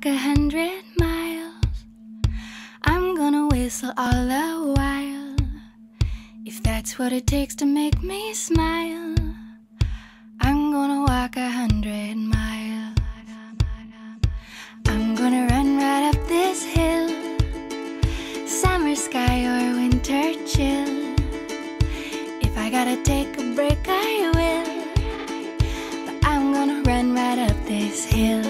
walk 100 miles. I'm gonna whistle all the while. If that's what it takes to make me smile, I'm gonna walk 100 miles. I'm gonna run right up this hill, summer sky or winter chill. If I gotta take a break, I will, but I'm gonna run right up this hill.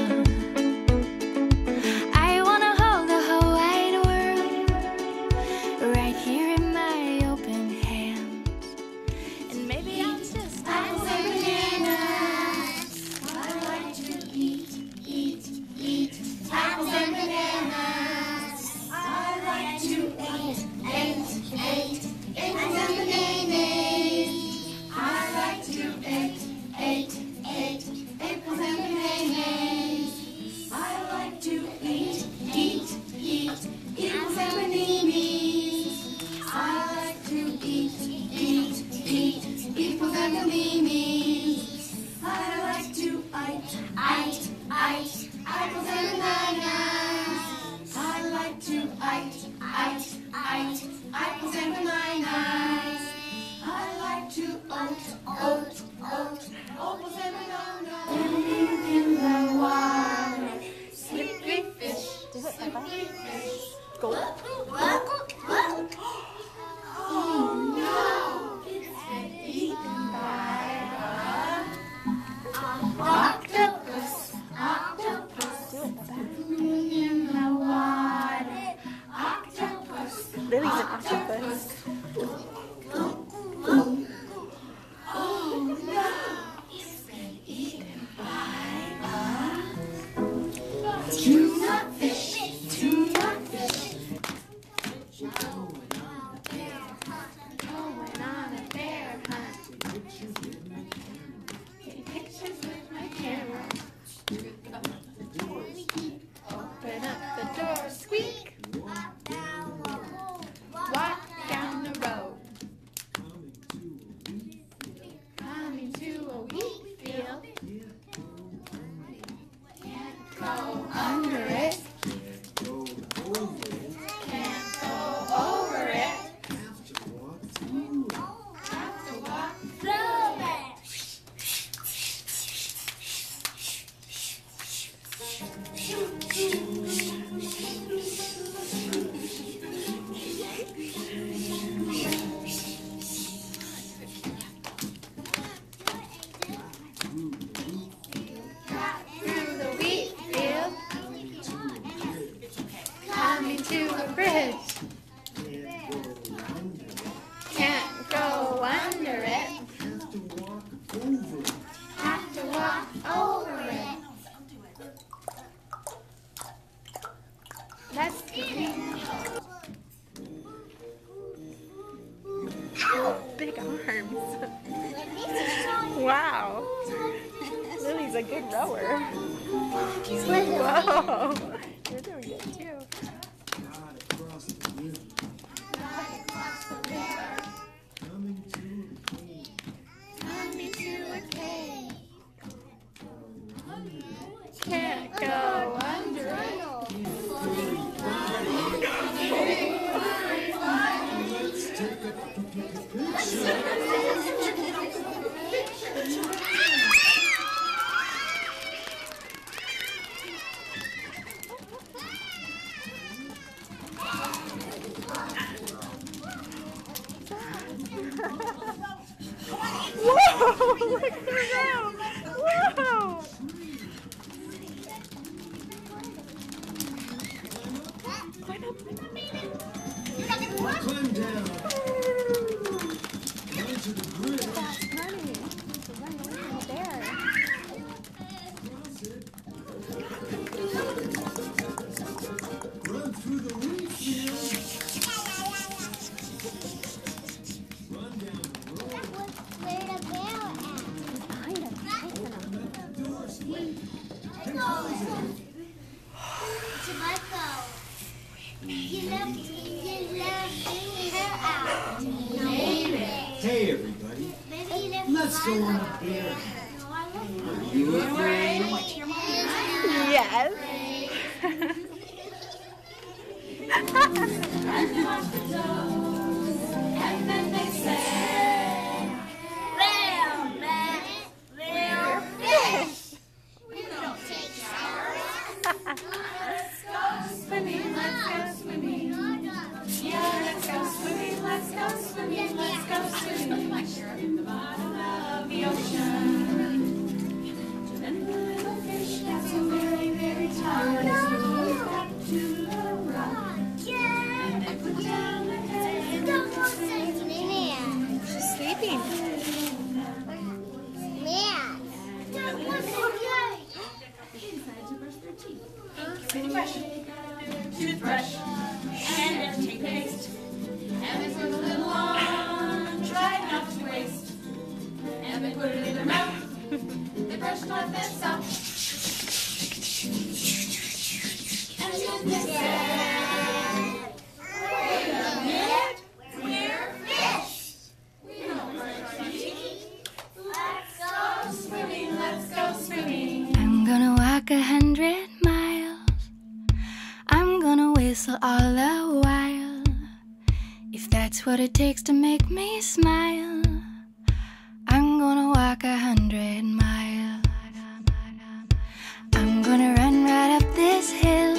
I wanna hold the whole wide world right here in my open hands, and maybe I'll just apples and bananas. I like to eat apples and bananas. I like to eat apples and bananas. I like to eat apples and bananas. I like to eat apples and bananas. I like to eat apples and bananas. I like to eat apples and bananas. I like to eat apples and bananas. I like to apples and bananas. In the water, slippery fish, slippery fish. Go. Oh no, it's been eaten by an octopus. In the water, octopus. Lily's an octopus. Oh no, it's been eaten by a tuna fish. Tuna fish. Going on a bear hunt. Taking pictures with my camera. Open up the door, squeak. Walk down the road. Coming to a wheat field. Can't go under it. Can't go over it. Have to walk through it. Got through the wheat field. Coming to a bridge. Can't go under it. Have to walk over it. That's Big arms. Wow. Lily's a good rower. Whoa. You're doing good too. Coming to a cave. Can't go under it. Whoa! Look at them! Whoa! Climb up. Climb down. Run to the bridge. Fast running. Run away from the bear. Cross it. Run through the wheat field. Run down the road. Where the bear at? Behind him. Open up the door, squeak. And close it. Tobacco. You love her out. Hey everybody. Maybe you left Let's go on a bear hunt. Are you afraid? Yes. teeth. Toothbrush. Toothbrush. And then toothpaste. And they put a little on, try not to waste. And they put it in their mouth. They brush my face out. And then they said, wait a minute, we're fish. We don't brush our teeth. Let's go swimming, let's go swimming. I'm gonna walk 100 miles. I'm gonna whistle all the while. If that's what it takes to make me smile, I'm gonna walk 100 miles. I'm gonna run right up this hill,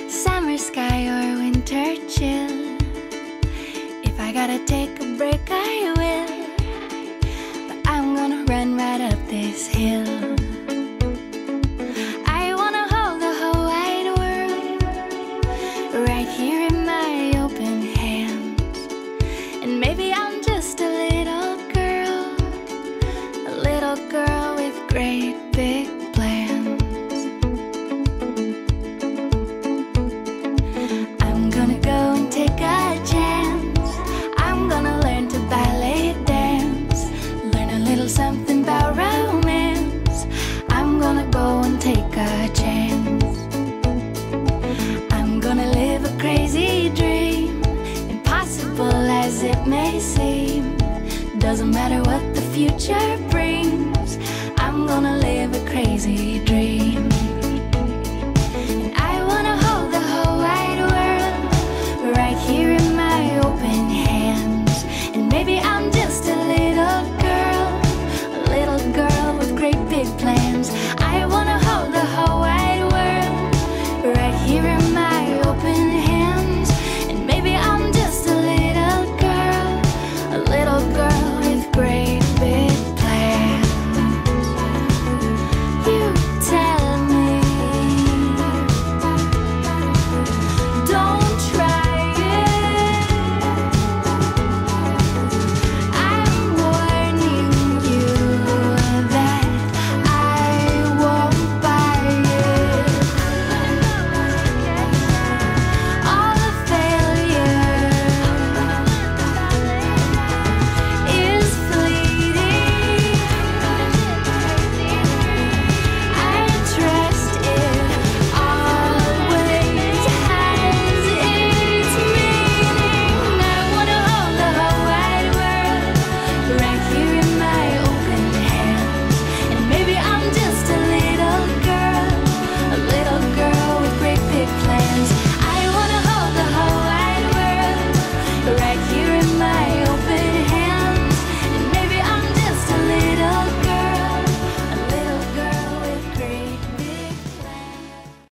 summer sky or winter chill. If I gotta take a break, I will, but I'm gonna run right up this hill. I wanna hold the whole wide world right here in my open hands. And maybe I'm just a little girl with great big plans. I'm gonna go and take a chance. I'm gonna learn to ballet dance, learn a little something about romance. I'm gonna go and take a chance. I'm gonna live a crazy dream, impossible as it may seem. Doesn't matter what